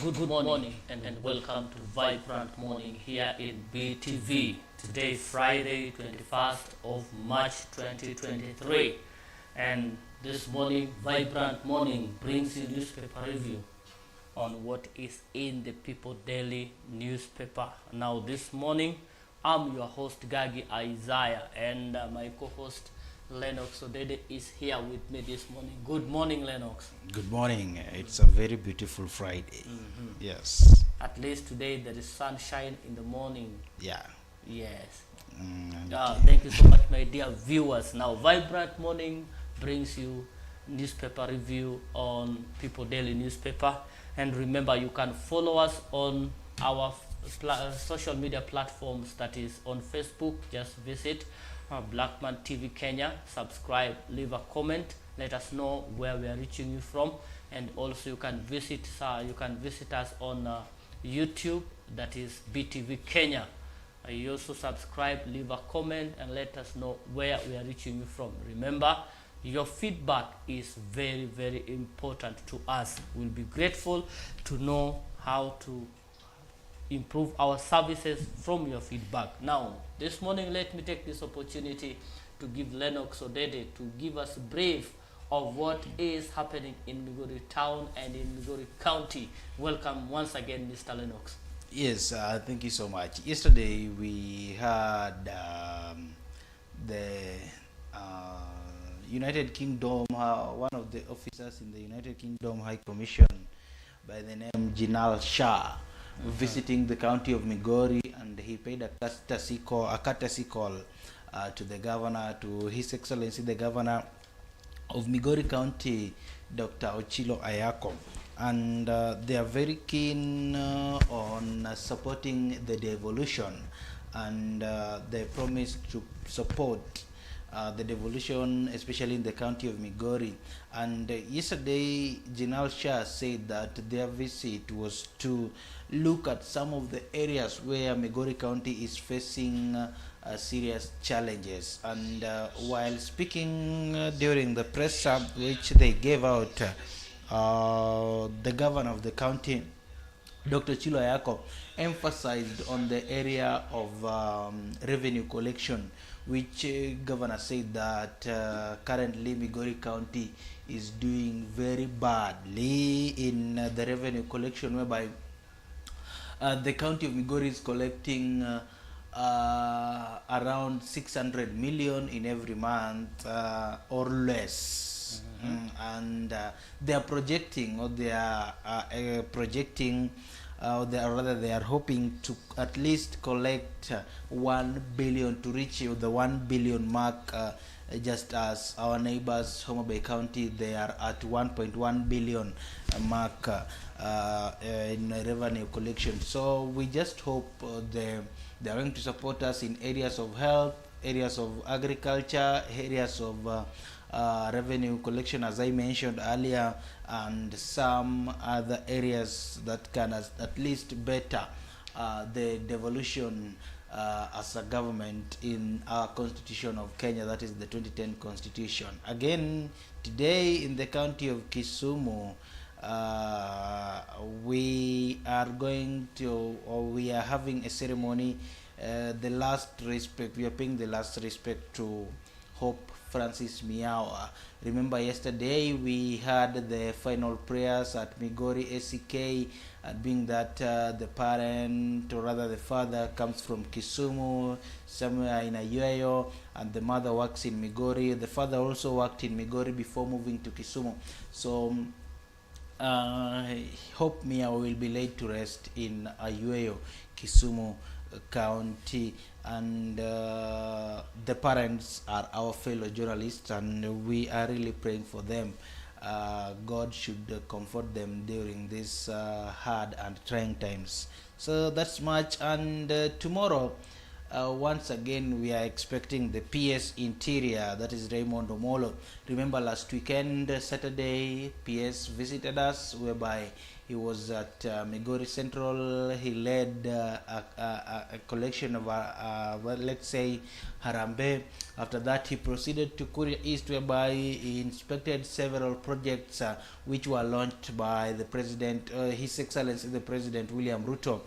Good morning and welcome to Vibrant Morning here in BTV. Today, Friday, 21st of March 2023. And this morning, Vibrant Morning brings you newspaper review on what is in the People Daily newspaper. Now, this morning, I'm your host, Gagi Isaiah, and my co host, Lennox Odede, is here with me this morning. Good morning, Lennox. Good morning. It's a very beautiful Friday. Yes. At least today, there is sunshine in the morning. Yeah. Yes. Okay. Thank you so much, my dear viewers. Now, Vibrant Morning brings you newspaper review on People Daily newspaper. And remember, you can follow us on our social media platforms. That is on Facebook. Just visit Blackman TV Kenya. Subscribe, leave a comment. Let us know where we are reaching you from. And also, you can visit us on YouTube. That is BTV Kenya. You also subscribe, leave a comment, and let us know where we are reaching you from. Remember, your feedback is very, very important to us. We'll be grateful to know how to improve our services from your feedback. Now, this morning, let me take this opportunity to give Lennox Odede to give us a brief of what is happening in Migori town and in Migori County. Welcome once again, Mr. Lennox. Yes, thank you so much. Yesterday we had the United Kingdom, one of the officers in the United Kingdom High Commission by the name Jinal Shah, visiting the county of Migori, and he paid a courtesy call to the governor, to His Excellency the Governor of Migori County, Dr. Ochilo Ayako, and they are very keen on supporting the devolution, and they promised to support the devolution, especially in the county of Migori. And yesterday, Jinal Shah said that their visit was to look at some of the areas where Migori County is facing serious challenges. And while speaking during the press which they gave out, the governor of the county, Dr. Chilo Ayako, emphasized on the area of revenue collection, which governor said that currently Migori County is doing very badly in the revenue collection, whereby the county of Migori is collecting around 600 million in every month or less. And they are projecting, or they are projecting, they are hoping to at least collect 1 billion, to reach the 1 billion mark, just as our neighbors, Homa Bay County, they are at 1.1 billion mark in revenue collection. So we just hope they are going to support us in areas of health, areas of agriculture, areas of revenue collection, as I mentioned earlier, and some other areas that can at least better the devolution as a government in our constitution of Kenya, that is the 2010 constitution. Again, today in the county of Kisumu, we are going to, or we are having a ceremony, the last respect, we are paying the last respect to Hope Francis Miawa. Remember, yesterday we had the final prayers at Migori ACK, and being that the parent, or rather the father, comes from Kisumu, somewhere in Ayueyo, and the mother works in Migori. The father also worked in Migori before moving to Kisumu. So Hope Miawa will be laid to rest in Ayueyo, Kisumu County, and the parents are our fellow journalists, and we are really praying for them. God should comfort them during these hard and trying times. So that's much. And tomorrow, once again we are expecting the PS Interior, that is Raymond Omolo. Remember last weekend, Saturday, PS visited us, whereby he was at Migori Central. He led a collection of, well, let's say, Harambe. After that, he proceeded to Kuria East, whereby he inspected several projects which were launched by the President, His Excellency the President William Ruto.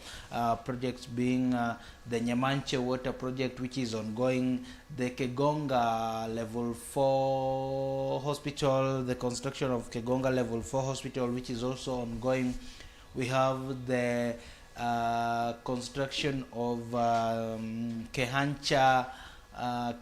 Projects being the Nyamanche Water Project, which is ongoing, the Kegonga Level 4 Hospital, the construction of Kegonga Level 4 Hospital, which is also ongoing. We have the construction of Kehancha, how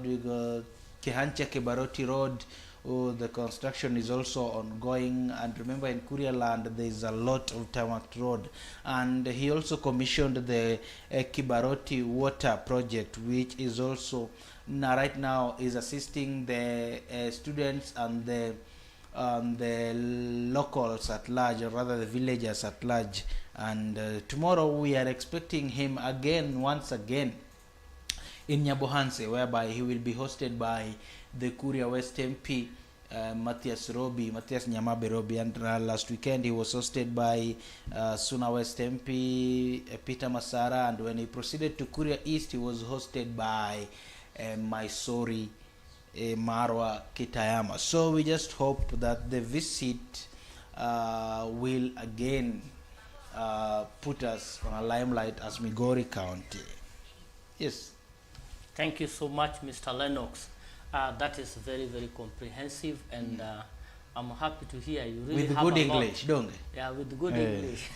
do you go? Kehancha Kebaroti Road. Oh, the construction is also ongoing, and remember in Kuria land there is a lot of tarmac road. And he also commissioned the Kibaroti Water Project, which is also right now is assisting the students and the locals at large, or rather the villagers at large. And tomorrow we are expecting him again, once again, in Nyabohanse, whereby he will be hosted by the Kuria West MP, Matthias Nyamabe Robi. And last weekend he was hosted by Suna West MP, Peter Masara. And when he proceeded to Kuria East, he was hosted by Mysori Marwa Kitayama. So we just hope that the visit will again put us on a limelight as Migori County. Yes. Thank you so much, Mr. Lennox. That is very, very comprehensive, and I'm happy to hear you really with have good a English, lot. don't you? Yeah, with good English.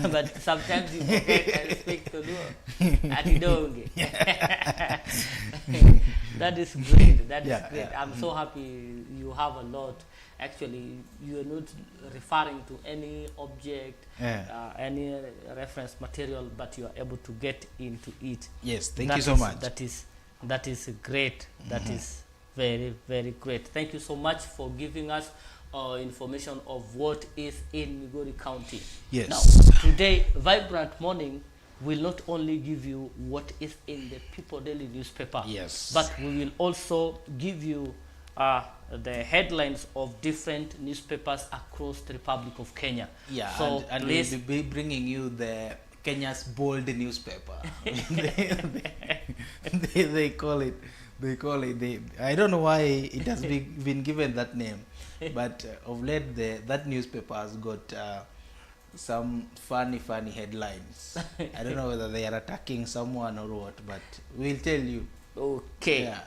But sometimes you forget and speak to do and don't. That is great. That is great. I'm so happy you have a lot. Actually, you are not referring to any object, any reference material, but you are able to get into it. Yes, thank you so much. That is great. That is very, very great. Thank you so much for giving us information of what is in Migori County. Yes. Now, today, Vibrant Morning will not only give you what is in the People Daily newspaper, yes, but we will also give you the headlines of different newspapers across the Republic of Kenya. Yeah, so and we'll be bringing you the Kenya's bold newspaper. they call it. I don't know why it has been given that name, but of late that newspaper has got some funny headlines. I don't know whether they are attacking someone or what, but we'll tell you. Okay. Yeah.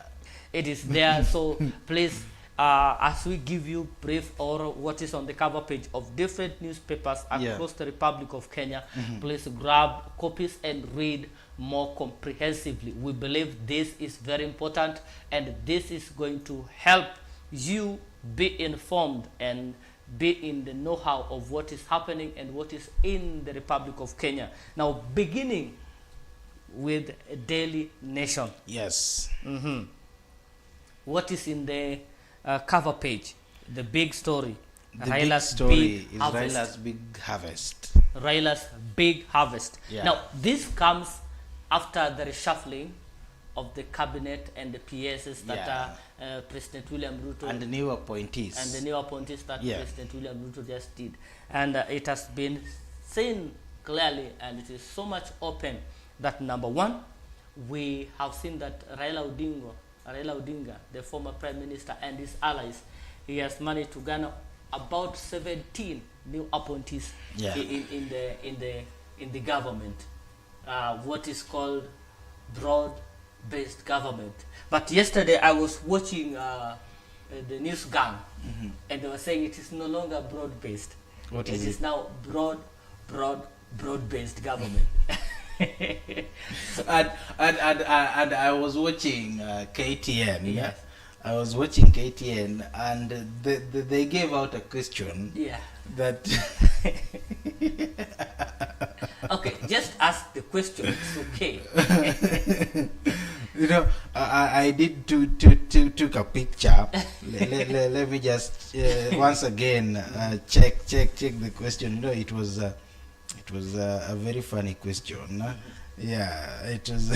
It is there. So please, as we give you brief or what is on the cover page of different newspapers across the Republic of Kenya, please grab copies and read more comprehensively. We believe this is very important, and this is going to help you be informed and be in the know-how of what is happening and what is in the Republic of Kenya. Now, beginning with Daily Nation. Yes. What is in the cover page? The big story. Raila's big harvest. Raila's big harvest. Yeah. Now, this comes after the reshuffling of the cabinet and the PSs that President William Ruto and the new appointees that President William Ruto just did. And it has been seen clearly, and it is so much open, that number one, we have seen that Raila Odinga, the former Prime Minister, and his allies, he has managed to garner about 17 new appointees in the government, what is called broad-based government. But yesterday I was watching the news gang, and they were saying it is no longer broad-based. It is now broad-based government. and I was watching KTN. Yes. I was watching KTN, and they gave out a question. Yeah. That. Okay, just ask the question. It's okay. You know, I did took a picture. Let me just once again check the question. You know, it was It was a very funny question. Yeah, it was.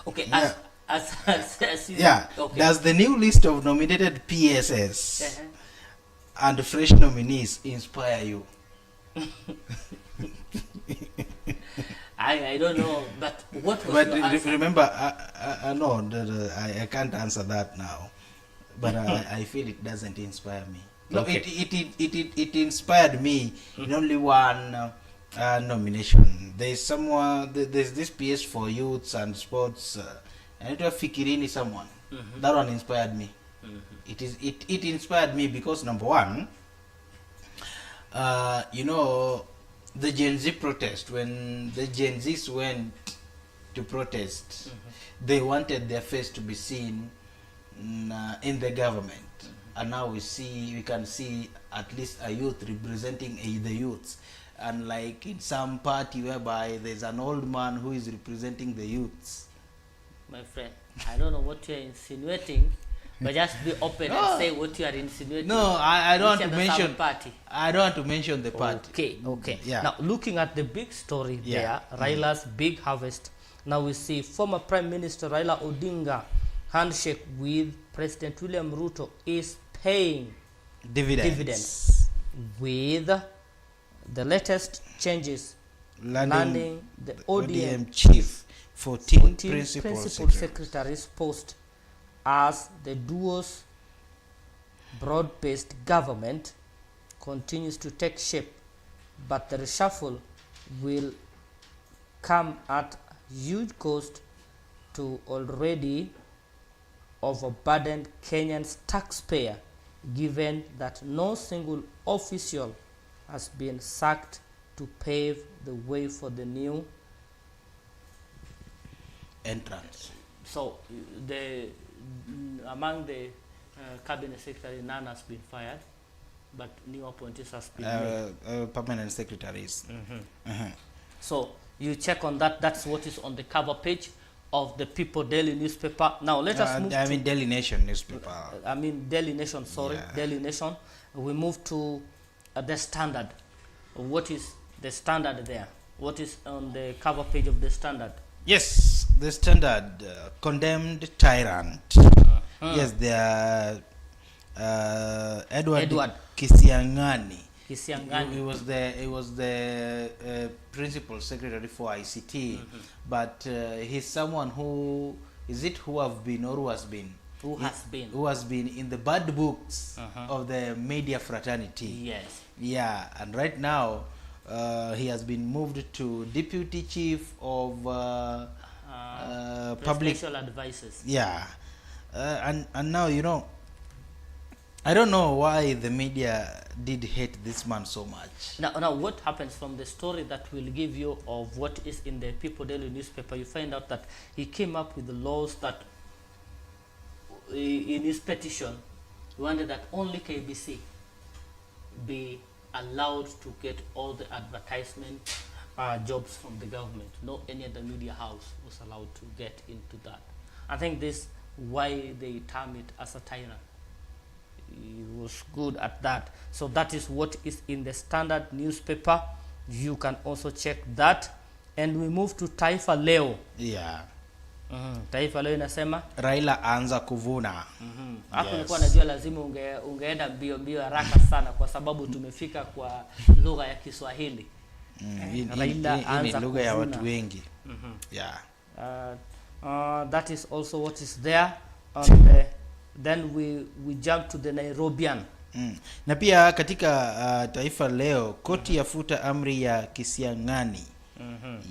Okay, Yeah. as you, Yeah. okay. Does the new list of nominated PSS Uh-huh. and fresh nominees inspire you? I don't know, but what was But your answer? remember, no, I can't answer that now. But I feel it doesn't inspire me. No, Okay. it inspired me in only one nomination. There's someone. There's this PS for youths and sports. I need to Fikirini someone. Mhm. That one inspired me. Mhm. It inspired me because number one, you know, the Gen Z protest, when the Gen Zs went to protest, they wanted their face to be seen in the government. And now we can see at least a youth representing the youths. And like in some party whereby there's an old man who is representing the youths. My friend, I don't know what you're insinuating, but just be open No. and say what you are insinuating. No, I don't Which want to are the mention. South party. I don't want to mention the party. Okay. Yeah. Now, looking at the big story Yeah. there, Raila's big harvest. Now we see former Prime Minister Raila Odinga handshake with President William Ruto is paying dividends with the latest changes landing the ODM chief 14 14 principal secretaries secretaries. post as the duo's broad-based government continues to take shape, but the reshuffle will come at huge cost to already overburdened Kenyan's taxpayer, given that no single official has been sacked to pave the way for the new. Entrance. So the among the cabinet secretary, none has been fired, but new appointees has been made. Permanent secretaries. So you check on that. That's what is on the cover page of the People Daily newspaper. Now let us move. I mean Daily Nation newspaper. I mean Daily Nation. Sorry, Yeah. Daily Nation. We move to the Standard. What is the Standard there? What is on the cover page of the Standard? Yes, the Standard condemned tyrant. Yes, they are Edward Kisiangani. Kisiangani. He was the principal secretary for ICT, but he's someone who have been or who has been who has been in the bad books of the media fraternity. Yes. Yeah, and right now he has been moved to deputy chief of public Presidential advisors. yeah, and now you know, I don't know why the media did hate this man so much. Now, what happens from the story that we'll give you of what is in the People Daily newspaper? You find out that he came up with the laws that, in his petition, he wanted that only KBC be allowed to get all the advertisement jobs from the government. No any other media house was allowed to get into that. I think this why they term it as a tyrant. He was good at that. So that is what is in the Standard newspaper. You can also check that. And we move to Taifa Leo. Yeah. Taifa Leo inasema Raila anza kuvuna. hapo nilikuwa najua lazima ungeenda mbio haraka sana kwa sababu tumefika kwa lugha ya Kiswahili. Raila anza ni lugha ya kuvuna. watu wengi. Yeah. That is also what is there on the, then we jump to the Nairobian. Na pia katika Taifa Leo koti yafuta amri ya Kisiangani.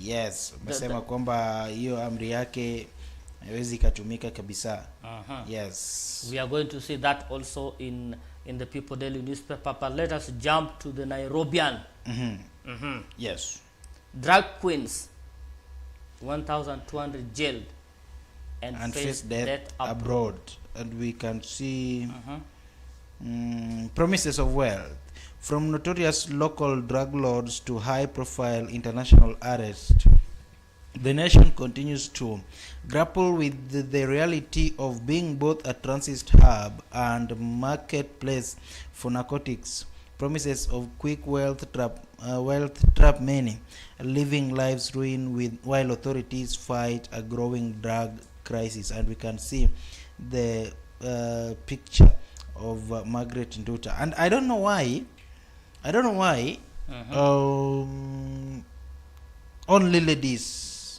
Yes, umesema kwamba hiyo amri yake haiwezi kutumika kabisa. Yes. We are going to see that also in the People Daily newspaper, but let us jump to the Nairobian. Yes. Drag queens 1,200 jailed and face death abroad. And we can see promises of wealth from notorious local drug lords to high profile international arrest. The nation continues to grapple with the reality of being both a transit hub and marketplace for narcotics. Promises of quick wealth trap many, leaving lives ruined while authorities fight a growing drug crisis. And we can see the picture of Margaret Nduta. And I don't know why. Mhm. Only ladies,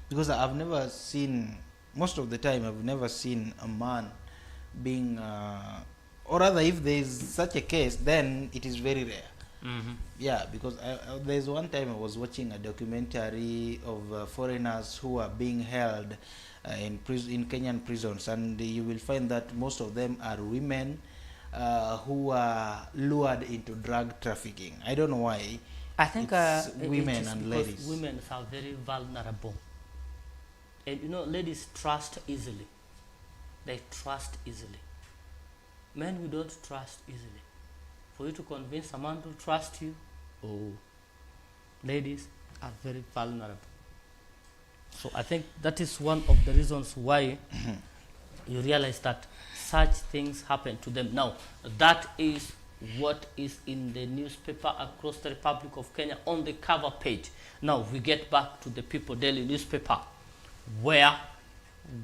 because I've never seen, most of the time I've never seen a man being or rather, if there is such a case, then it is very rare. Mhm. Yeah, because there's one time I was watching a documentary of foreigners who are being held in Kenyan prisons, and you will find that most of them are women who are lured into drug trafficking. I don't know why. I think It's it women is and because ladies. women are very vulnerable, and ladies trust easily. They trust easily. Men, we don't trust easily. For you to convince a man to trust you, oh, ladies are very vulnerable. So I think that is one of the reasons why you realize that such things happen to them. Now, that is what is in the newspaper across the Republic of Kenya on the cover page. Now, we get back to the People Daily newspaper, where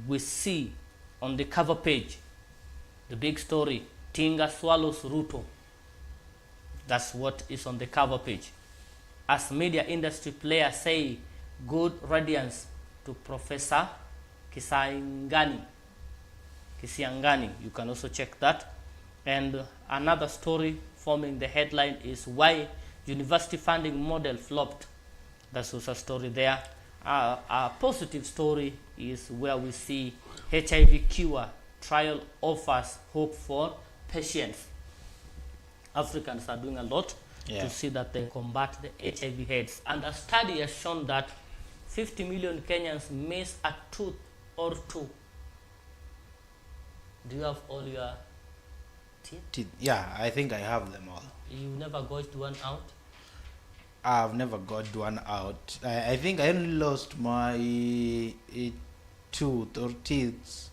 we see on the cover page the big story, Tinga swallows Ruto. That's what is on the cover page. As media industry players say, good radiance to Professor Kisiangani. You can also check that. And another story forming the headline is why university funding model flopped. That's also a story there. A positive story is where we see HIV cure trial offers hope for patients. Africans are doing a lot to see that they combat the HIV AIDS. And a study has shown that 50 million Kenyans miss a tooth or two. Do you have all your teeth? Yeah, I think I have them all. You never got one out? I've never got one out. I think I only lost my tooth or teeth.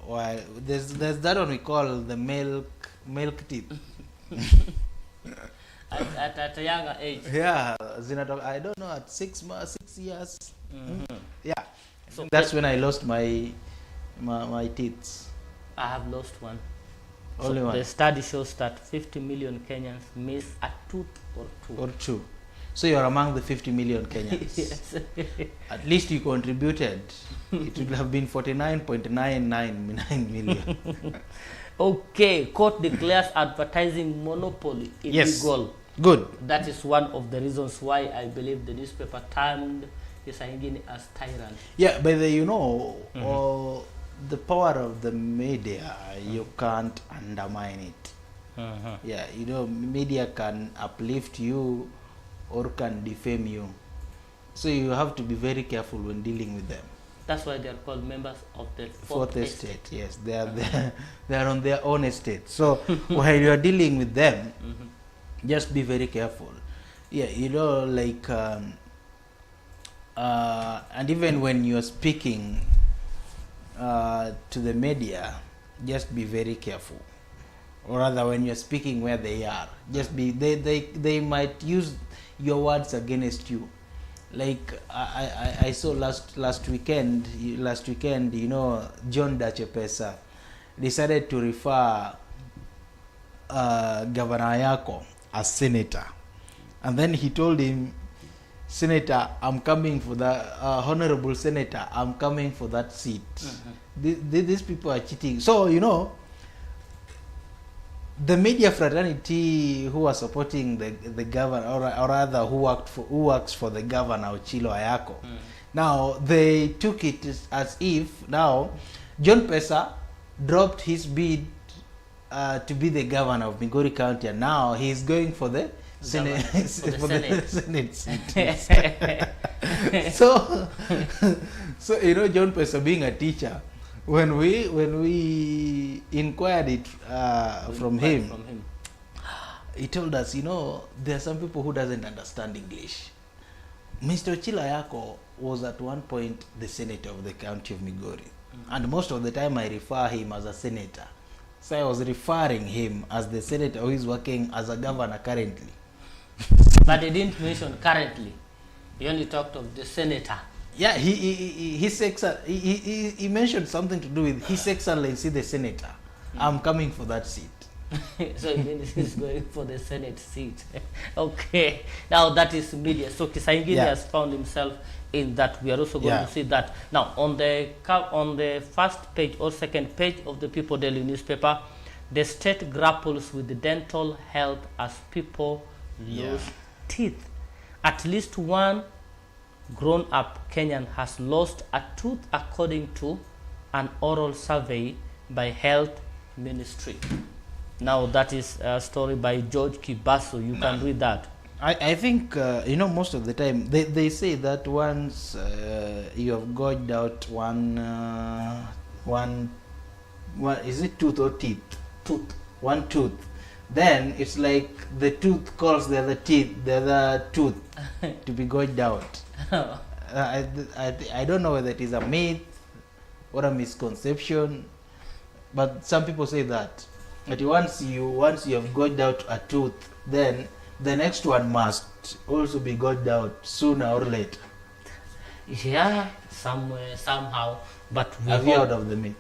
While there's that one we call the milk teeth. At a younger age. Yeah, I don't know, at 6 years. Mm-hmm. Yeah, So that's when I lost my teeth. I have lost one. Only one. The study shows that 50 million Kenyans miss a tooth or two. Or two. So you're among the 50 million Kenyans. Yes. At least you contributed. It would have been 49.999 million. Okay, court declares advertising monopoly illegal. Yes. Good. That is one of the reasons why I believe the newspaper termed Kisangini as tyrant. Yeah, but the power of the media, you can't undermine it. Yeah, media can uplift you or can defame you. So you have to be very careful when dealing with them. That's why they are called members of the Fourth estate. Yes, they are they are on their own estate. So while you are dealing with them, just be very careful. Yeah, and even when you are speaking to the media, just be very careful. Or rather, when you are speaking where they are, just be they might use your words against you. Like I saw last weekend, John Dachepesa decided to refer Governor Yako as senator, and then he told him, Senator, I'm coming for that, honorable senator, I'm coming for that seat. These people are cheating. So the media fraternity who are supporting the governor, or rather who works for the governor Ochilo Ayako, now they took it as if now John Pesa dropped his bid to be the governor of Migori County, and now he's going for the Senate, the Senate seat. So John Pesa, being a teacher, when we inquired it from him, he told us, there are some people who doesn't understand English. Mr. Chilayako was at one point the senator of the county of Migori. And most of the time I refer him as a senator. So I was referring him as the senator who is working as a governor currently. But he didn't mention currently. He only talked of the senator. Yeah, he mentioned something to do with His Excellency the senator. I'm coming for that seat. So it means he's going for the Senate seat. Okay. Now that is media. So Kisaingini has found himself in that. We are also going to see that. Now on the first page or second page of the People Daily newspaper, the state grapples with the dental health as people lose teeth. At least one grown-up Kenyan has lost a tooth according to an oral survey by Health Ministry. Now that is a story by George Kibasu. You can read that. I think, most of the time, they say that once you have gouged out one, is it tooth or teeth? Tooth. One tooth. Then it's like the tooth calls the other tooth to be gouged out. I don't know whether it is a myth or a misconception, but some people say that. But once you have gouged out a tooth, then the next one must also be gouged out sooner or later. Yeah, somewhere, somehow. But we have you heard of the myth?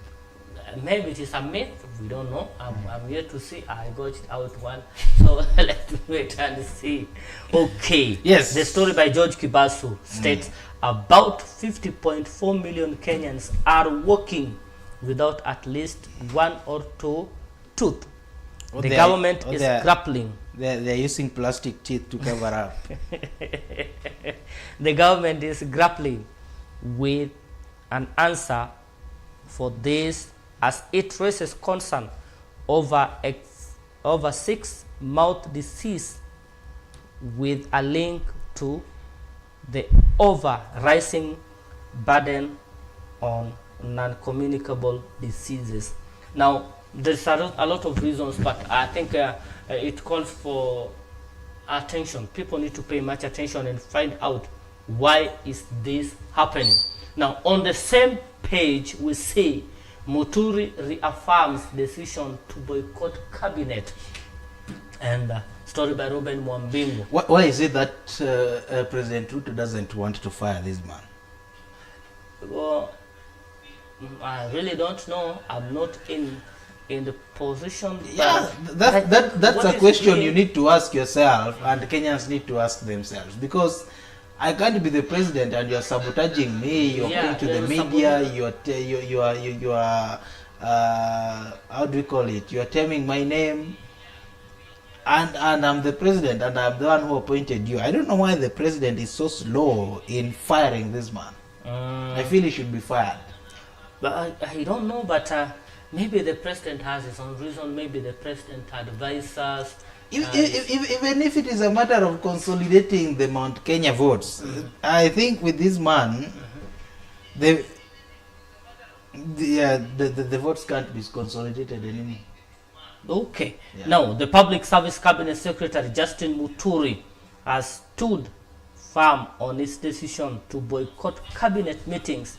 Maybe it is a myth. We don't know. I'm here to see. I gouged out one. So let's wait and see. Okay. Yes. The story by George Kibasu states about 50.4 million Kenyans are walking without at least one or two tooth. The government is grappling. They're using plastic teeth to cover up. The government is grappling with an answer for this as it raises concern over six-mouth disease with a link to the rising burden on non-communicable diseases. Now, there's a lot of reasons, but I think it calls for attention. People need to pay much attention and find out why is this happening. Now, on the same page, we see Muturi reaffirms decision to boycott cabinet. And story by Ruben Mwambingu. Why is it that President Ruto doesn't want to fire this man? Well, I really don't know. I'm not in the position. Yeah, that's a question you need to ask yourself, and Kenyans need to ask themselves, because I can't be the president and you're sabotaging me. You're going to the media. You are how do we call it? You are terming my name, and I'm the president, and I'm the one who appointed you. I don't know why the president is so slow in firing this man. I feel he should be fired. But I don't know, but maybe the president has his own reason. Maybe the president advises. Even if it is a matter of consolidating the Mount Kenya votes, I think with this man, the votes can't be consolidated anymore. Okay. Yeah. Now, the Public Service Cabinet Secretary Justin Muturi has stood firm on its decision to boycott cabinet meetings,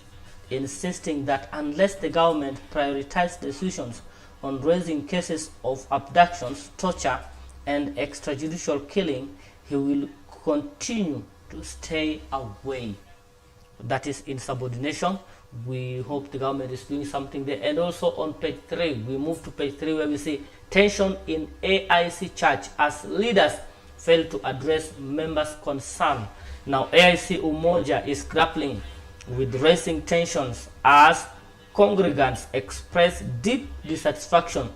insisting that unless the government prioritizes decisions on raising cases of abductions, torture, and extrajudicial killing, he will continue to stay away. That is insubordination. We hope the government is doing something there. And also on page 3, we move to page 3 where we see tension in AIC church as leaders fail to address members' concern. Now AIC Umoja is grappling with rising tensions as congregants express deep dissatisfaction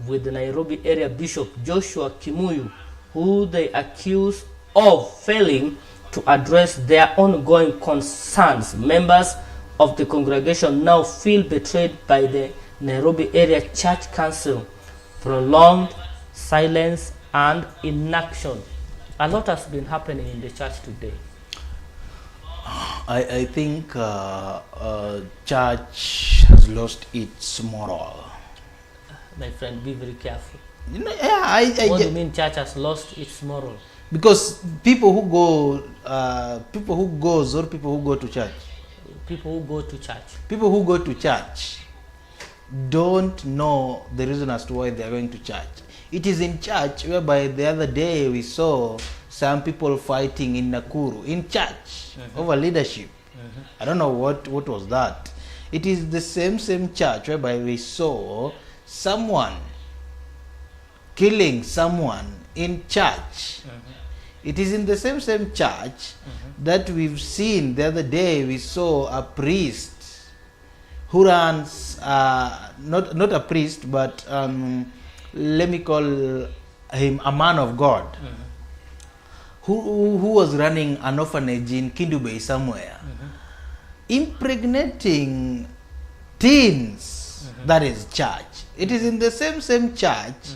with the Nairobi area Bishop Joshua Kimuyu, who they accuse of failing to address their ongoing concerns. Members of the congregation now feel betrayed by the Nairobi area church council. Prolonged silence and inaction. A lot has been happening in the church today. I think church has lost its moral. My friend, be very careful. What do you mean church has lost its moral? Because people who go, people who goes or people who go to church, People who go to church. people who go to church don't know the reason as to why they are going to church. It is in church whereby the other day we saw some people fighting in Nakuru in church over leadership. I don't know what was that. It is the same church whereby we saw someone killing someone in church. It is in the same church that we've seen the other day. We saw a priest who runs, not a priest, but let me call him a man of God, who was running an orphanage in Kindu Bay somewhere, impregnating teens. That is church. It is in the same church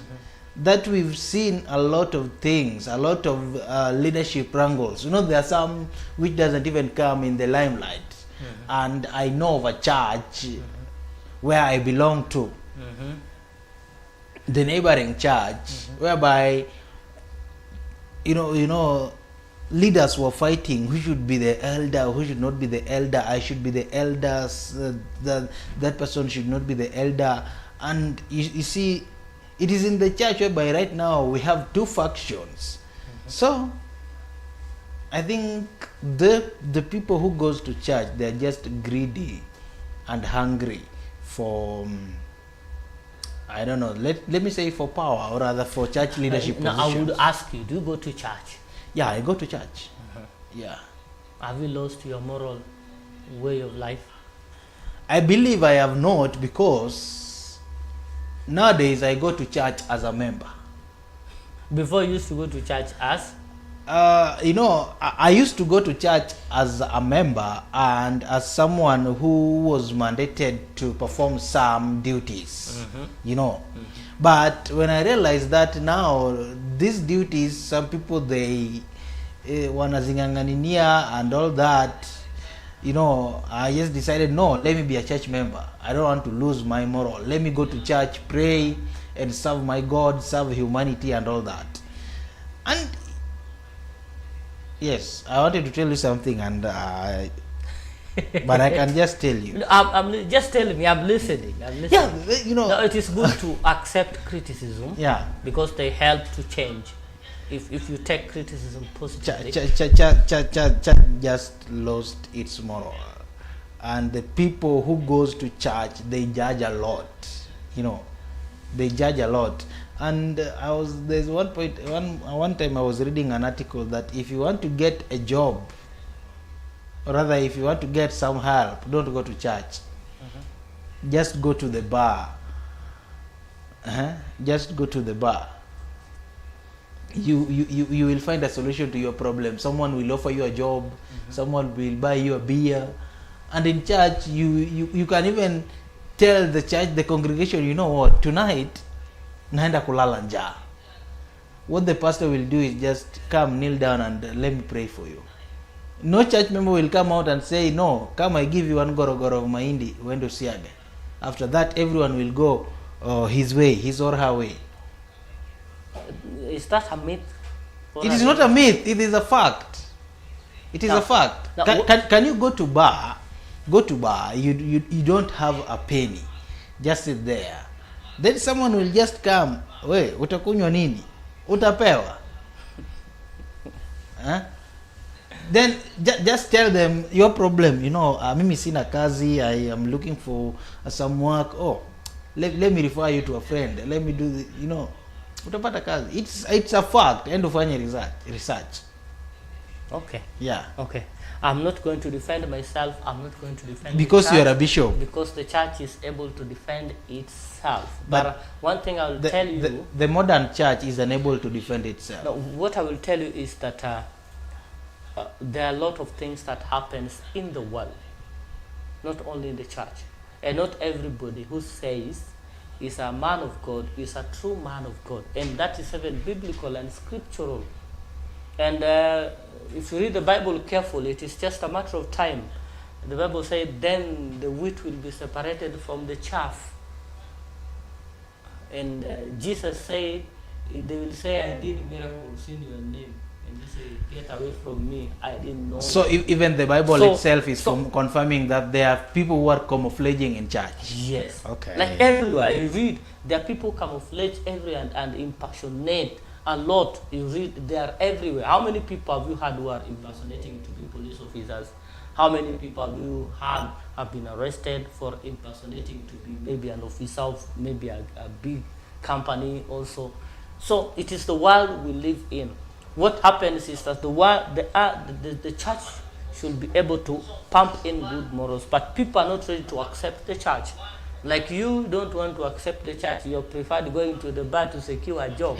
that we've seen a lot of things, a lot of leadership wrangles. You know, there are some which doesn't even come in the limelight. And I know of a church where I belong to, the neighboring church, whereby you know leaders were fighting who should be the elder, who should not be the elder. I should be the elders, that person should not be the elder. And you see, it is in the church whereby right now we have two factions. So I think the people who goes to church, they are just greedy and hungry for, I don't know, let me say for power, or rather for church leadership Now, positions. I would ask you, do you go to church? Yeah, I go to church. Yeah. Have you lost your moral way of life? I believe I have not, because nowadays I go to church as a member. Before you used to go to church as? You know, I used to go to church as a member and as someone who was mandated to perform some duties, you know. But when I realized that now these duties, some people they wanazinganganinia and all that, you know, I just decided, no, let me be a church member. I don't want to lose my moral. Let me go to church, pray and serve my God, serve humanity and all that. And yes, I wanted to tell you something, and but I can just tell you. I'm just telling me, I'm listening. Yeah, you know. No, it is good to accept criticism. Yeah. Because they help to change. If you take criticism positively. Church just lost its moral, and the people who goes to church, they judge a lot. You know, they judge a lot. And there's one point, one time I was reading an article that if you want to get a job, or rather if you want to get some help, don't go to church. Just go to the bar. Just go to the bar. You will find a solution to your problem. Someone will offer you a job. Someone will buy you a beer. And in church, you can even tell the church, the congregation, you know what, tonight naenda kulala njaa. What the pastor will do is just come, kneel down, and let me pray for you. No church member will come out and say, no, come, I give you one gorogoro of mahindi, uende usiage. After that, everyone will go his way, his or her way. Is that a myth? It is not a myth, it is a fact. It is a fact. Can you go to bar, you don't have a penny, just sit there. Then someone will just come, we, utakunywa nini? Utapewa. Then just tell them your problem, you know, mimi sina kazi, I am looking for some work. Oh, let me refer you to a friend. Let me do the, you know, utapata kazi. It's a fact. End of any research. Okay. Yeah. Okay. I'm not going to defend myself. I'm not going to defend because you are a bishop. Because the church is able to defend itself. But one thing I will tell you, the modern church is unable to defend itself. No, what I will tell you is that there are a lot of things that happens in the world, not only in the church, and not everybody who says is a man of God is a true man of God, and that is even biblical and scriptural. And if you read the Bible carefully, it is just a matter of time. The Bible says, then the wheat will be separated from the chaff. And Jesus said, they will say, I did miracles in your name. and you say, get away from me, I didn't know. So even the Bible So- itself is so- confirming that there are people who are camouflaging in church. Yes. Okay. Like everywhere you read, there are people camouflage everywhere and impersonate a lot. You read, they are everywhere. How many people have you had who are impersonating to be police officers? How many people have you had have been arrested for impersonating to be maybe an officer of maybe a big company also? So it is the world we live in. What happens is that the church should be able to pump in good morals, but people are not ready to accept the church. Like you don't want to accept the church, you preferred going to the bar to secure a job.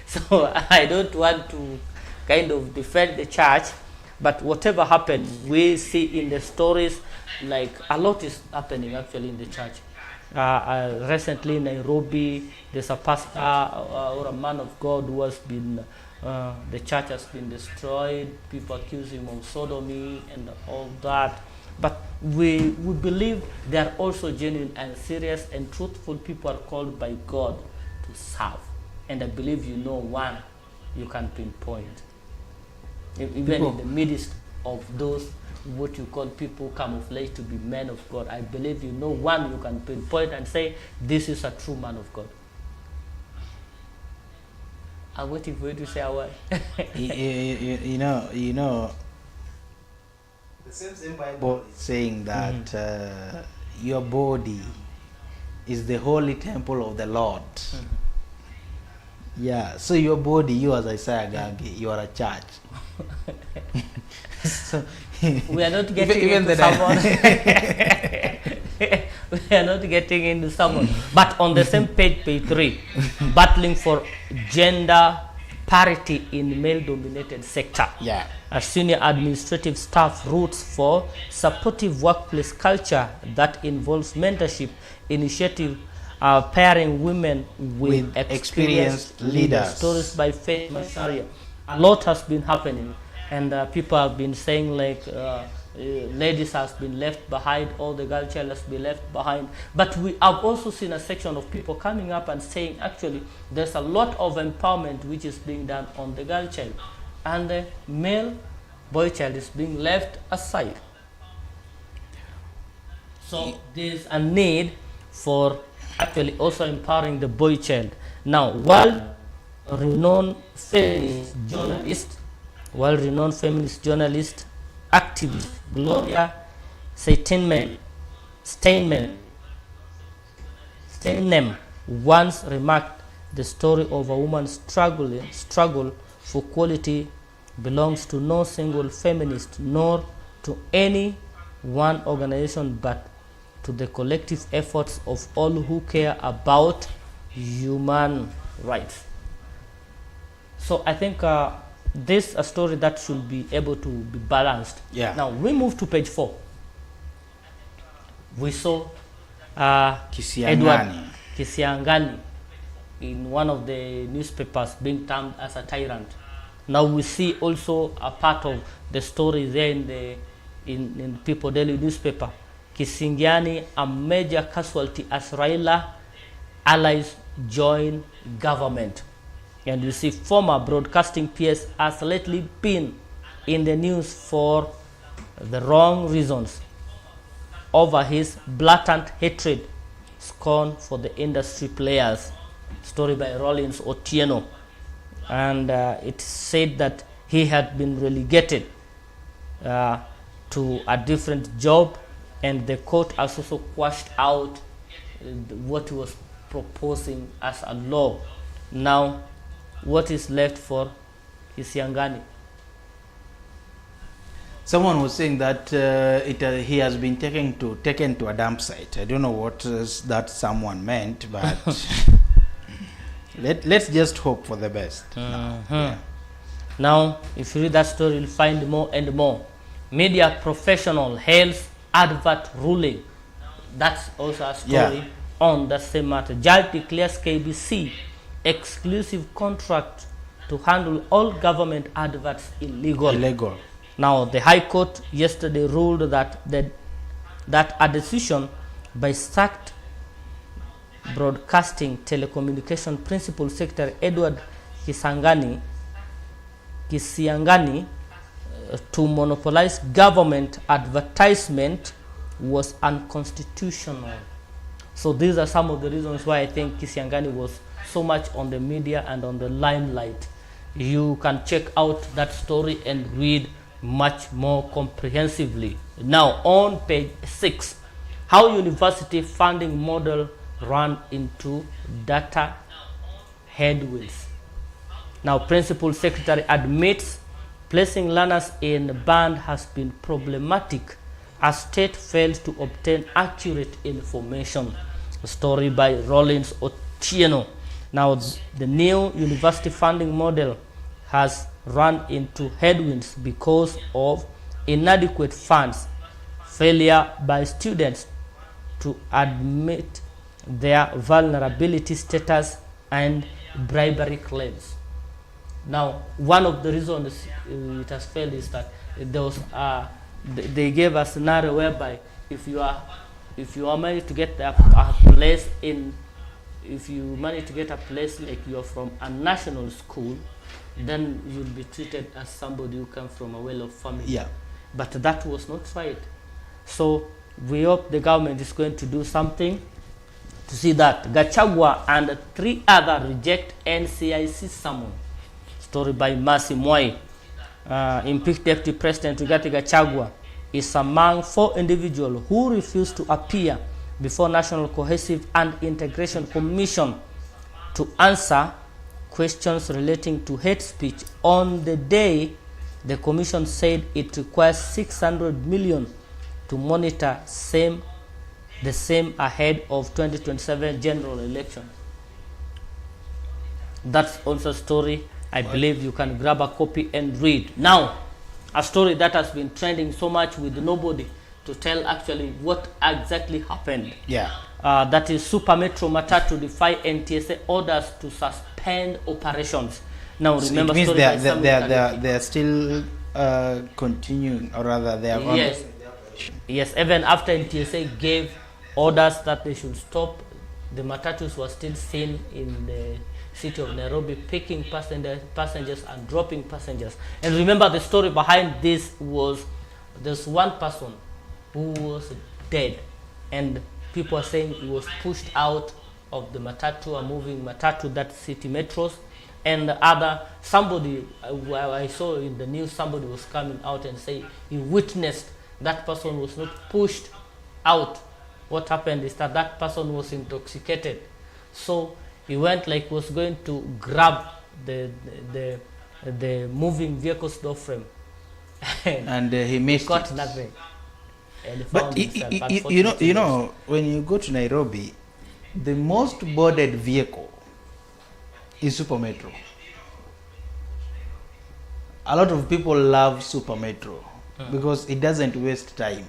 So I don't want to kind of defend the church, but whatever happens, we see in the stories, like a lot is happening actually in the church. Recently in Nairobi, there's a pastor or a man of God who has been, the church has been destroyed. People accuse him of sodomy and all that. But we believe they are also genuine and serious and truthful people are called by God to serve. And I believe you know one you can pinpoint. Even in the midst of those what you call people camouflage to be men of God, I believe you know one you can pinpoint and say, this is a true man of God. I'm waiting for you to say a word. you know, the same Bible is saying that your body is the holy temple of the Lord. Yeah, so your body, you as Isaiah Gagi, you are a church. So, we are not getting even into someone. We are not getting into someone. But on the same page 3, battling for gender parity in male-dominated sector. Yeah. A senior administrative staff roots for supportive workplace culture that involves mentorship initiative, pairing women with experienced leaders. Stories by Faith Masaria. A lot has been happening, and people have been saying like ladies has been left behind, all the girl child has been left behind. But we have also seen a section of people coming up and saying actually there's a lot of empowerment which is being done on the girl child, and the male boy child is being left aside. So there's a need for actually also empowering the boy child. Now, world-renowned feminist activist Gloria Steinem once remarked, the story of a woman's struggle for equality belongs to no single feminist nor to any one organization, but to the collective efforts of all who care about human rights. So I think this is a story that should be able to be balanced. Yeah. Now we move to page 4. We saw Edward Kisiangani in one of the newspapers being termed as a tyrant. Now we see also a part of the story there in People Daily newspaper. Kisiangani, a major casualty as Raila allies join government. And you see former broadcasting PS has lately been in the news for the wrong reasons over his blatant hatred, scorn for the industry players. Story by Rollins Otieno. And it said that he had been relegated to a different job, and the court has also quashed out what he was proposing as a law. Now, what is left for Kisiangani? Someone was saying that he has been taken to a dump site. I don't know what that someone meant, but let's just hope for the best. Yeah. Now, if you read that story, you'll find more and more. Media professional hails advert ruling. That's also a story on the same matter. Judge declares KBC exclusive contract to handle all government adverts illegal. Now, the High Court yesterday ruled that a decision by sacked broadcasting telecommunication principal secretary Edward Kisiangani Kisiangani to monopolize government advertisement was unconstitutional. So these are some of the reasons why I think Kisiangani was so much on the media and on the limelight. You can check out that story and read much more comprehensively. Now on page 6, how university funding model ran into data headwinds. Now principal secretary admits placing learners in band has been problematic as state fails to obtain accurate information. A story by Rollins Otieno. Now the new university funding model has run into headwinds because of inadequate funds, failure by students to admit their vulnerability status, and bribery claims. Now, one of the reasons it has failed is that there was they gave a scenario whereby if you are managed to get a place in, if you manage to get a place like you are from a national school, then you'll be treated as somebody who comes from a well-off family. Yeah. But that was not right. So we hope the government is going to do something to see that. Gachagua and 3 others reject NCIC summon. Story by Mercy Mwai. Impeached Deputy President Rigathi Gachagua is among 4 individuals who refused to appear before National Cohesive and Integration Commission to answer questions relating to hate speech on the day the commission said it requires 600 million to monitor the same ahead of 2027 general election. That's also a story I believe you can grab a copy and read. Now, a story that has been trending so much with nobody to tell actually what exactly happened. Yeah. That is Super Metro Matatu defy NTSA orders to suspend operations. Now remember, so it means story they are still continuing, or rather they are yes. Yes, even after NTSA gave orders that they should stop, the matatus were still seen in the city of Nairobi picking passengers and dropping passengers. And remember, the story behind this was there's one person who was dead, and people are saying he was pushed out of the matatu, a moving matatu, that city metros, and the other, somebody I saw in the news, somebody was coming out and say he witnessed that person was not pushed out. What happened is that that person was intoxicated, so he went like was going to grab the moving vehicle's door frame, and he missed got it. nothing. But you know, when you go to Nairobi, the most boarded vehicle is Super Metro. A lot of people love Super Metro because it doesn't waste time.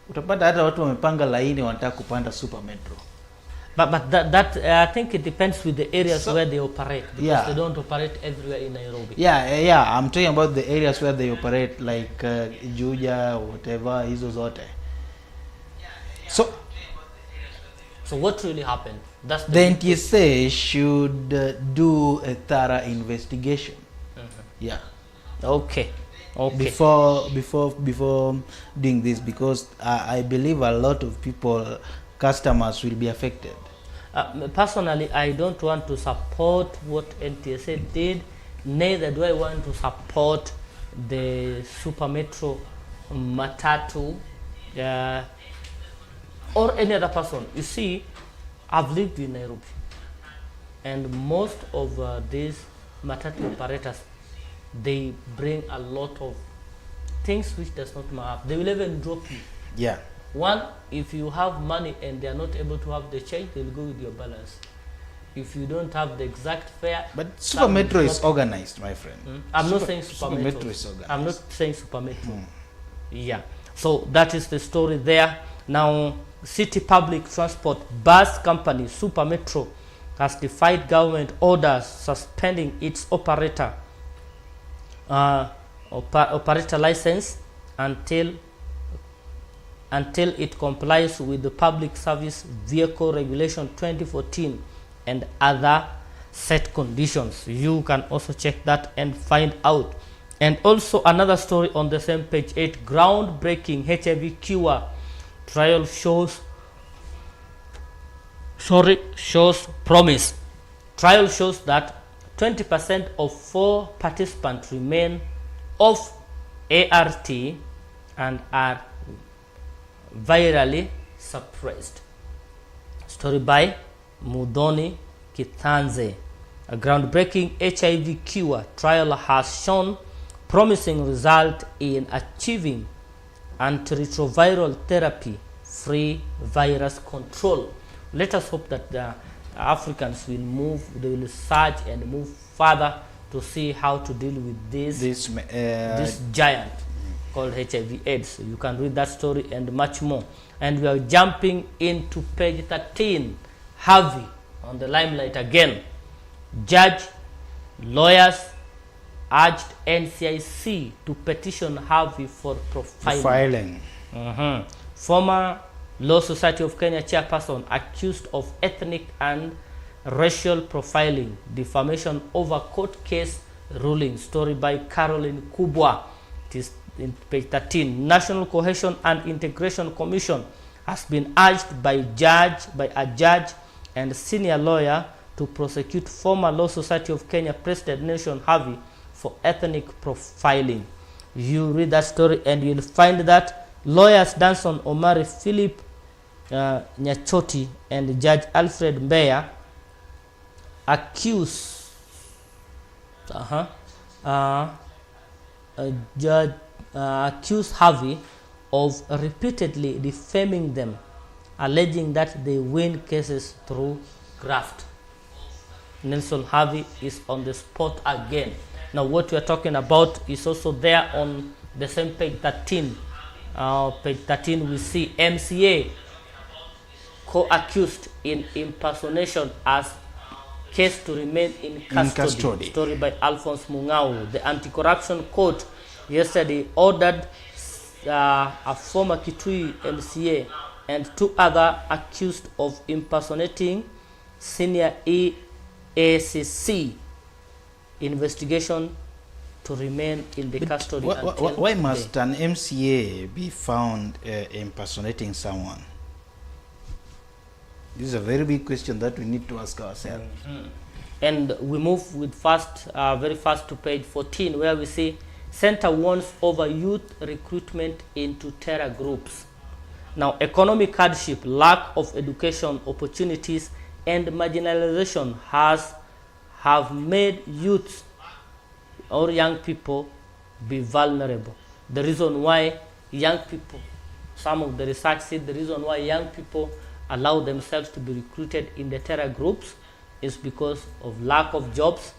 Utapata hata watu wamepanga laini wanataka kupanda Super Metro. But that I think it depends with the areas where they operate, because they don't operate everywhere in Nairobi. Yeah. I'm talking about the areas where they operate, like Juja, whatever, hizo zote. So what really happened? That's the NTSA should do a thorough investigation. Yeah. Okay. Before doing this, because I believe a lot of people, customers, will be affected. Personally, I don't want to support what NTSA did. Neither do I want to support the Super Metro Matatu or any other person. You see, I've lived in Nairobi, and most of these Matatu operators, they bring a lot of things which does not matter. They will even drop you. Yeah. One, if you have money and they are not able to have the change, they'll go with your balance. If you don't have the exact fare. But Super Metro is organized, my friend. I'm not saying Super Metro is organized. I'm not saying Super Metro. Yeah. So that is the story there. Now, City Public Transport Bus Company, Super Metro, has defied government orders suspending its operator license until it complies with the Public Service Vehicle Regulation 2014 and other set conditions. You can also check that and find out. And also another story on the same page 8, groundbreaking HIV cure trial shows promise. Trial shows that 20% of 4 participants remain off ART and are virally suppressed. Story by Mudhoni Kithanze. A groundbreaking HIV cure trial has shown promising result in achieving antiretroviral therapy-free virus control. Let us hope that the Africans will move, they will search and move further to see how to deal with this giant called HIV/AIDS. You can read that story and much more. And we are jumping into page 13. Harvey on the limelight again. Judge, lawyers urged NCIC to petition Harvey for profiling. Former Law Society of Kenya chairperson accused of ethnic and racial profiling, defamation over court case ruling. Story by Caroline Kubwa. It is in page 13. National Cohesion and Integration Commission has been urged by a judge and senior lawyer to prosecute former Law Society of Kenya President Nelson Harvey for ethnic profiling. You read that story and you'll find that lawyers Danson Omari, Philip Nyachoti and Judge Alfred Mbeya accuse Harvey of repeatedly defaming them, alleging that they win cases through graft. Nelson Harvey is on the spot again. Now what we are talking about is also there on the same page 13. Page 13 we see MCA co-accused in impersonation as case to remain in custody. Story by Alphonse Mungau. The anti-corruption court yesterday ordered a former Kitui MCA and 2 other accused of impersonating senior EACC investigation to remain in the custody. Why must an MCA be found impersonating someone? This is a very big question that we need to ask ourselves. And we move with very fast to page 14, where we see Center warns over youth recruitment into terror groups. Now, economic hardship, lack of education opportunities, and marginalization have made youth or young people be vulnerable. The reason why young people, some of the research said the reason why young people allow themselves to be recruited in the terror groups is because of lack of jobs,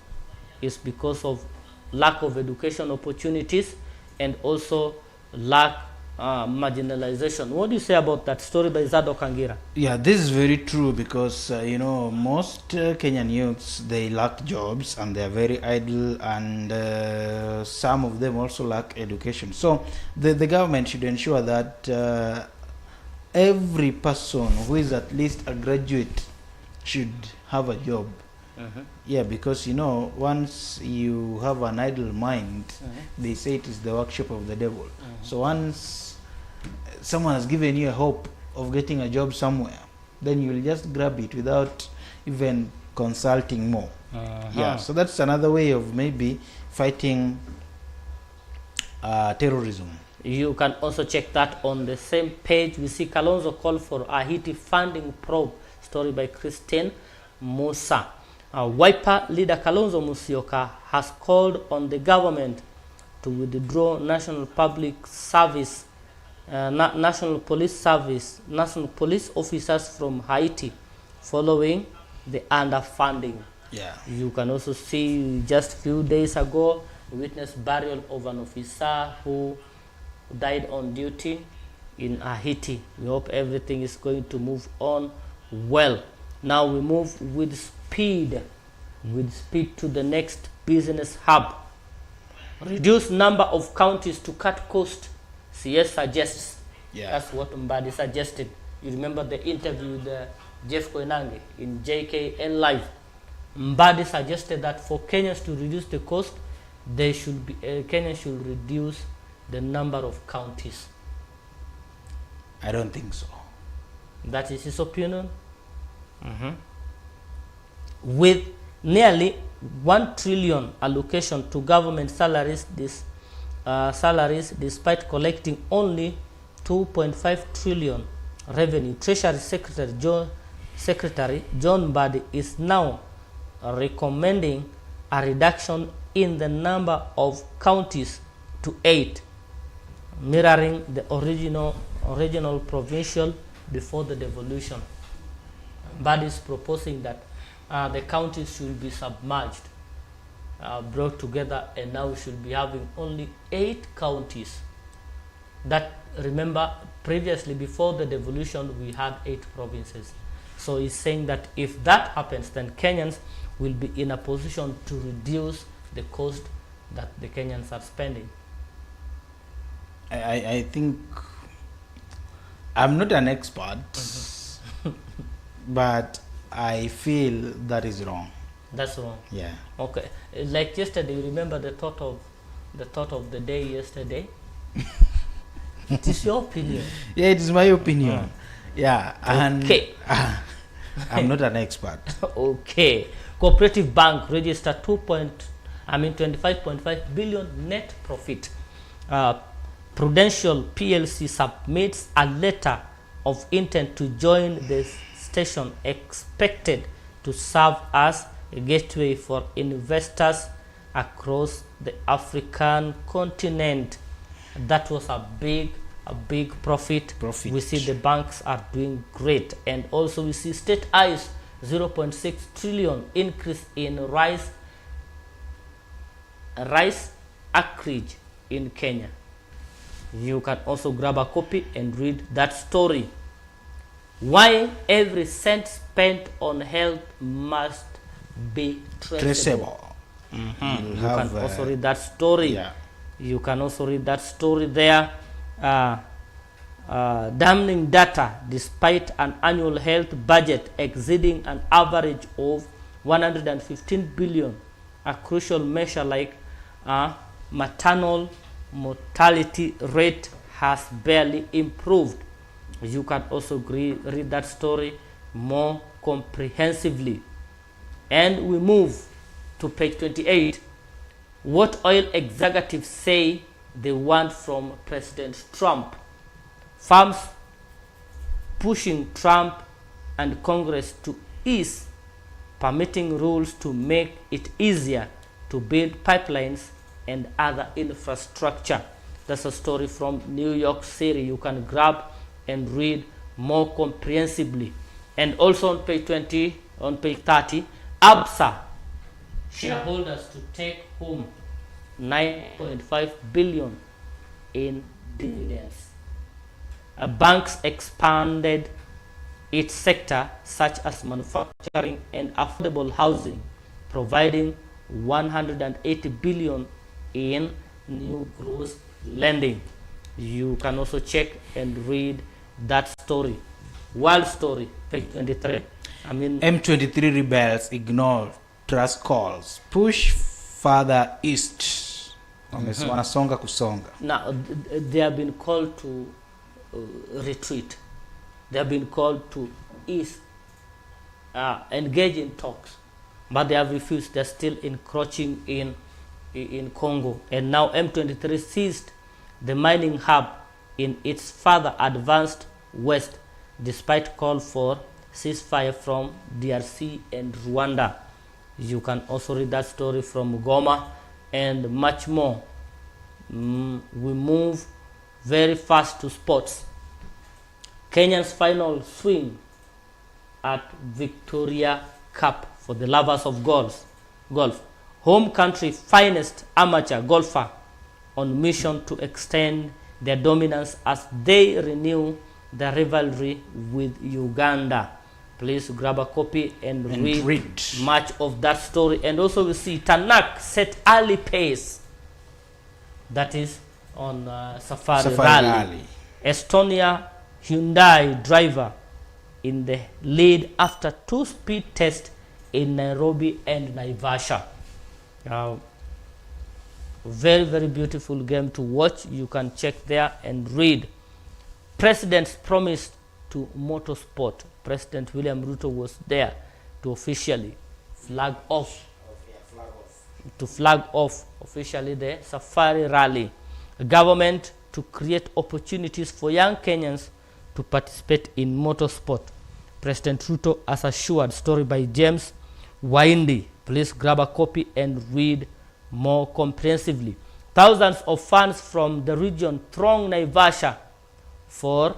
is because of lack of education opportunities, and also lack marginalization. What do you say about that story by Zadok Angira? Yeah, this is very true because most Kenyan youths, they lack jobs and they are very idle, and some of them also lack education. So the government should ensure that every person who is at least a graduate should have a job. Yeah, because once you have an idle mind, they say it is the workshop of the devil. So once someone has given you a hope of getting a job somewhere, then you will just grab it without even consulting more. Yeah, so that's another way of maybe fighting terrorism. You can also check that on the same page. We see Kalonzo call for a Haiti funding probe. Story by Christine Musa. Wiper leader Kalonzo Musyoka has called on the government to withdraw National Police officers from Haiti following the underfunding. Yeah. You can also see just a few days ago, we witnessed burial of an officer who died on duty in Haiti. We hope everything is going to move on well. Now we move with speed to the next business hub. Reduce number of counties to cut cost, CS suggests. Yeah. That's what Mbadi suggested. You remember the interview with Jeff Koinange in JKN Live. Mbadi suggested that for Kenyans to reduce the cost, they should be Kenya should reduce the number of counties. I don't think so. That is his opinion. With nearly 1 trillion allocation to government salaries, despite collecting only 2.5 trillion revenue, Treasury Secretary John Mbadi is now recommending a reduction in the number of counties to 8, mirroring the original provincial before the devolution. Mbadi is proposing that the counties should be submerged, brought together, and now we should be having only 8 counties. That, remember, previously before the devolution we had 8 provinces. So he's saying that if that happens, then Kenyans will be in a position to reduce the cost that the Kenyans are spending. I think I'm not an expert, but I feel that is wrong. That's wrong. Yeah. Okay. Like yesterday, you remember the thought of the day yesterday? It is your opinion. Yeah, it is my opinion. Yeah. And okay. I'm not an expert. Okay. Cooperative Bank registered 25.5 billion net profit. Prudential PLC submits a letter of intent to join the station, expected to serve as a gateway for investors across the African continent. That was a big profit. We see the banks are doing great, and also we see state eyes 0.6 trillion increase in rice acreage in Kenya. You can also grab a copy and read that story. Why every cent spent on health must be traceable. You can also read that story. Yeah. You can also read that story there. Damning data, despite an annual health budget exceeding an average of 115 billion, a crucial measure like maternal mortality rate has barely improved. You can also read that story more comprehensively. And we move to page 28. What oil executives say they want from President Trump. Firms pushing Trump and Congress to ease permitting rules to make it easier to build pipelines and other infrastructure. That's a story from New York City. You can grab and read more comprehensively. And also on page 30, ABSA shareholders to take home 9.5 billion in dividends. Banks expanded its sector such as manufacturing and affordable housing, providing 180 billion in new gross lending. You can also check and read that story. Wild story, page 23. M23 rebels ignore trust calls, push further east. Wanasonga kusonga. Now, they have been called to retreat. They have been called to east, engage in talks, but they have refused. They're still encroaching in Congo. And now M23 seized the mining hub in its further advanced west, despite call for ceasefire from DRC and Rwanda. You can also read that story from Goma and much more. We move very fast to sports. Kenya's final swing at Victoria Cup for the lovers of golf. Home country finest amateur golfer on mission to extend their dominance as they renew the rivalry with Uganda. Please grab a copy and read much of that story. And also we see Tanak set early pace. That is on Safari Rally. Estonia Hyundai driver in the lead after 2 speed tests in Nairobi and Naivasha. Very, very beautiful game to watch. You can check there and read. President's promise to motorsport. President William Ruto was there to officially flag off officially the safari rally. The government to create opportunities for young Kenyans to participate in motorsport. President Ruto as assured. Story by James Waindi. Please grab a copy and read more comprehensively. Thousands of fans from the region throng Naivasha for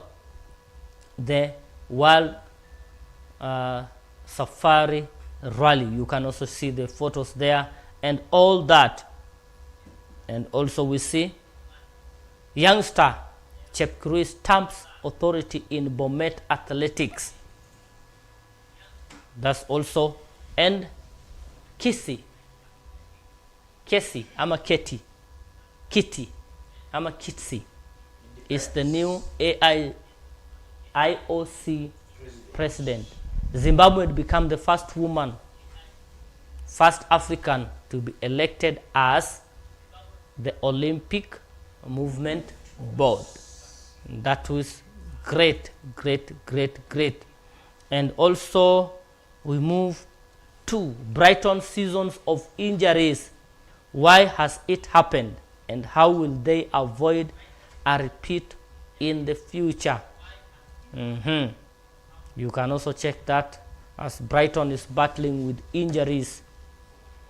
the World Safari Rally. You can also see the photos there and all that. And also we see youngster Chepkirui stamps authority in Bomet athletics. That's also, and Kesi ama Kitty ama Kitsi is the new IOC president. Zimbabwe had become the first woman, first African to be elected as the Olympic Movement Board. That was great. And also we move to Brighton seasons of injuries. Why has it happened and how will they avoid a repeat in the future? You can also check that as Brighton is battling with injuries.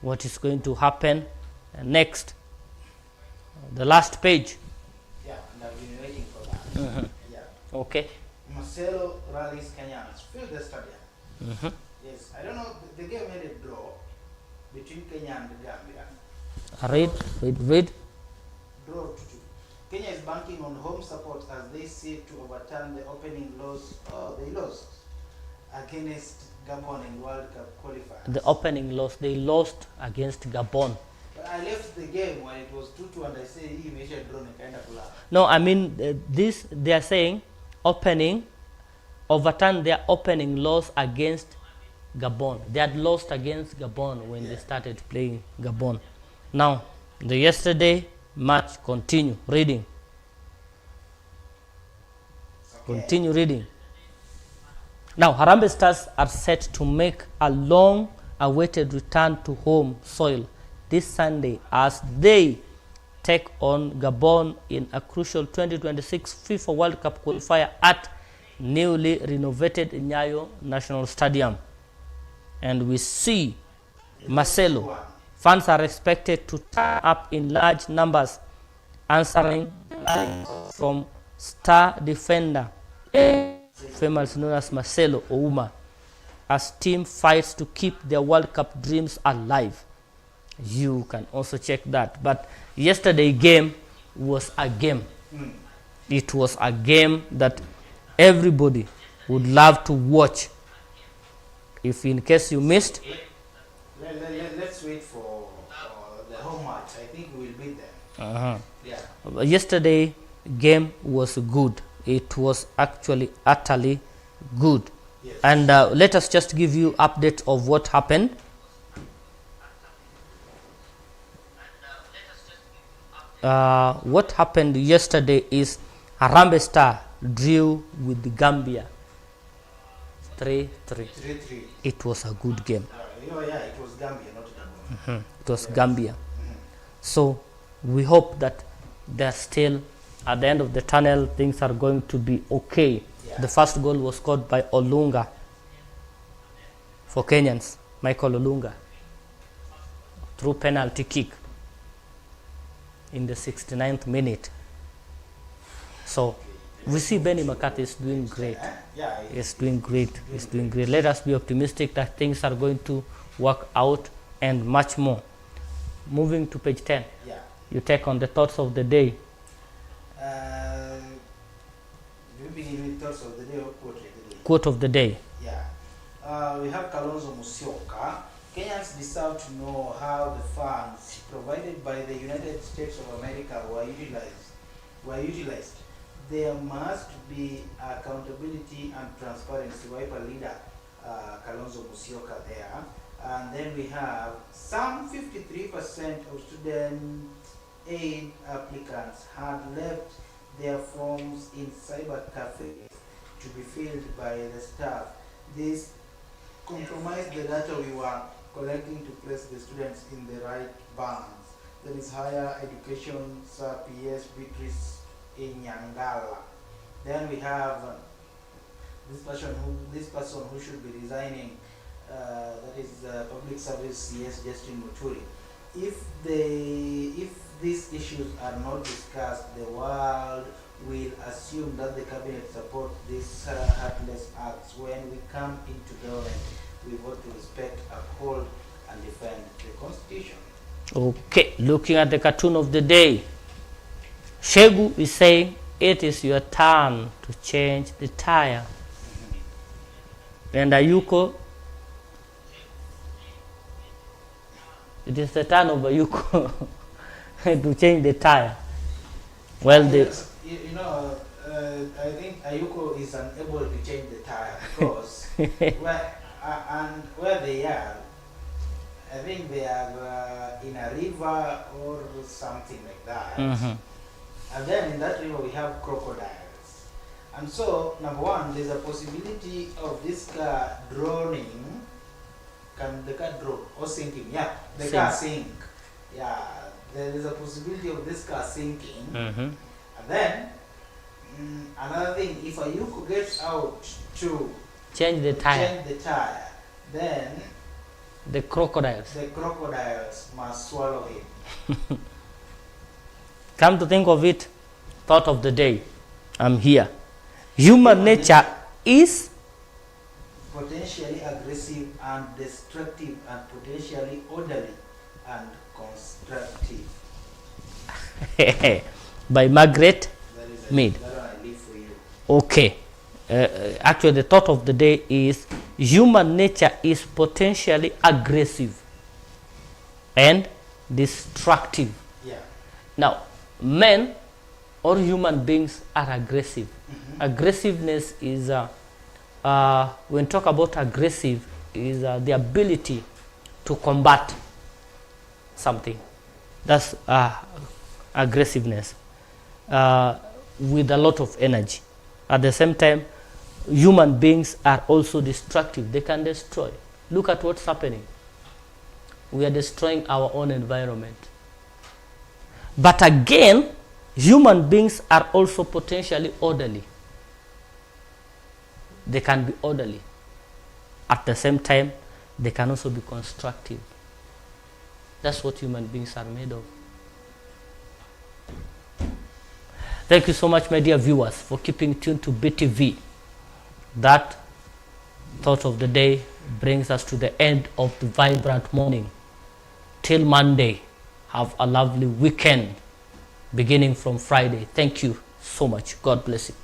What is going to happen next? The last page. Yeah, and I've been waiting for that. Yeah. Okay. Marcelo rallies Kenyans. Fill the stadium. Yes, I don't know, the game made a draw between Kenya and Gambia. Read. Draw 2-2. Kenya is banking on home support as they seek to overturn the opening loss. Oh, they lost against Gabon in World Cup qualifiers. The opening loss, they lost against Gabon. But I left the game when it was 2-2 and I say, he made a draw kind of laugh. No, I mean, this, they are saying overturn their opening loss against Gabon. They had lost against Gabon when they started playing Gabon. Now, the yesterday match, continue reading. Okay. Continue reading. Now, Harambee Stars are set to make a long-awaited return to home soil this Sunday as they take on Gabon in a crucial 2026 FIFA World Cup qualifier at newly renovated Nyayo National Stadium. And we see Marcelo. Fans are expected to turn up in large numbers, answering from star defender, famous known as Marcelo Ouma, as team fights to keep their World Cup dreams alive. You can also check that. But yesterday game was a game. It was a game that everybody would love to watch. If in case you missed, let's wait for the home match. I think we'll beat them. Yeah. Yesterday game was good. It was actually utterly good. Yes. And let us just give you update of what happened. What happened yesterday is Harambee Star drew with the Gambia 3-3. It was a good game. It was Gambia, not Gambia. It was Gambia. So we hope that they're still at the end of the tunnel, things are going to be okay. The first goal was scored by Olunga for Kenyans, Michael Olunga, through penalty kick in the 69th minute. So we see Benny McCarthy is doing great. He's doing great. He's doing great. Let us be optimistic that things are going to work out and much more. Moving to page 10. You take on the thoughts of the day. We begin with thoughts of the day or quote of the day? Quote of the day. We have Kalonzo Musyoka. Kenyans deserve to know how the funds provided by the United States of America were utilized. There must be accountability and transparency. Wiper leader Kalonzo Musyoka there. And then we have some 53% of student aid applicants had left their forms in cyber cafes to be filled by the staff. This compromised the data we were collecting to place the students in the right bands. That is higher education, PS Beatrice in Yangala. Then we have this person who should be resigning. That is public service CS Justin Muturi. If these issues are not discussed, the world will assume that the cabinet supports these heartless acts. When we come into government, we vote to respect, uphold, and defend the Constitution. Okay, looking at the cartoon of the day, Shegu is saying it is your turn to change the tire. And Ayuko, it is the turn of Ayuko to change the tire. Well, yes, I think Ayuko is unable to change the tire because where they are, I think they are in a river or something like that. Mm-hmm. And then in that river we have crocodiles. And so, number one, there's a possibility of this car drowning. Can the car drown or sinking? Yeah, the car sink. Yeah, there is a possibility of this car sinking. Mm-hmm. And then, another thing, if Ayuko gets out to change the tire, then the crocodiles must swallow him. Come to think of it, thought of the day, I'm here. Human nature is potentially aggressive and destructive and potentially orderly and constructive. By Margaret Mead. That one I leave for you. Okay. Actually, the thought of the day is human nature is potentially aggressive and destructive. Yeah. Now, men or human beings are aggressive. Mm-hmm. Aggressiveness is, when talk about aggressive, is the ability to combat something. That's aggressiveness with a lot of energy. At the same time, human beings are also destructive. They can destroy. Look at what's happening. We are destroying our own environment. But again, human beings are also potentially orderly. They can be orderly. At the same time, they can also be constructive. That's what human beings are made of. Thank you so much, my dear viewers, for keeping tuned to BTV. That thought of the day brings us to the end of the vibrant morning. Till Monday, have a lovely weekend beginning from Friday. Thank you so much. God bless you.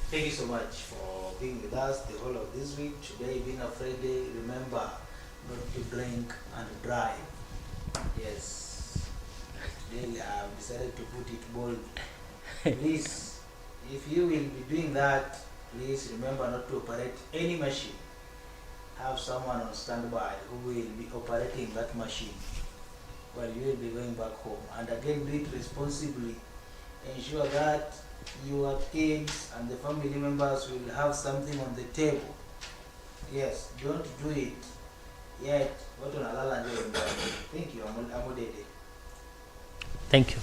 Thank you so much for being with us the whole of this week. Today being a Friday, remember not to drink and drive. Yes. Today I have decided to put it bold. Please, if you will be doing that, please remember not to operate any machine. Have someone on standby who will be operating that machine while you will be going back home. And again, do it responsibly. Ensure that your kids and the family members will have something on the table. Yes, don't do it yet. Thank you, Amodede. Thank you.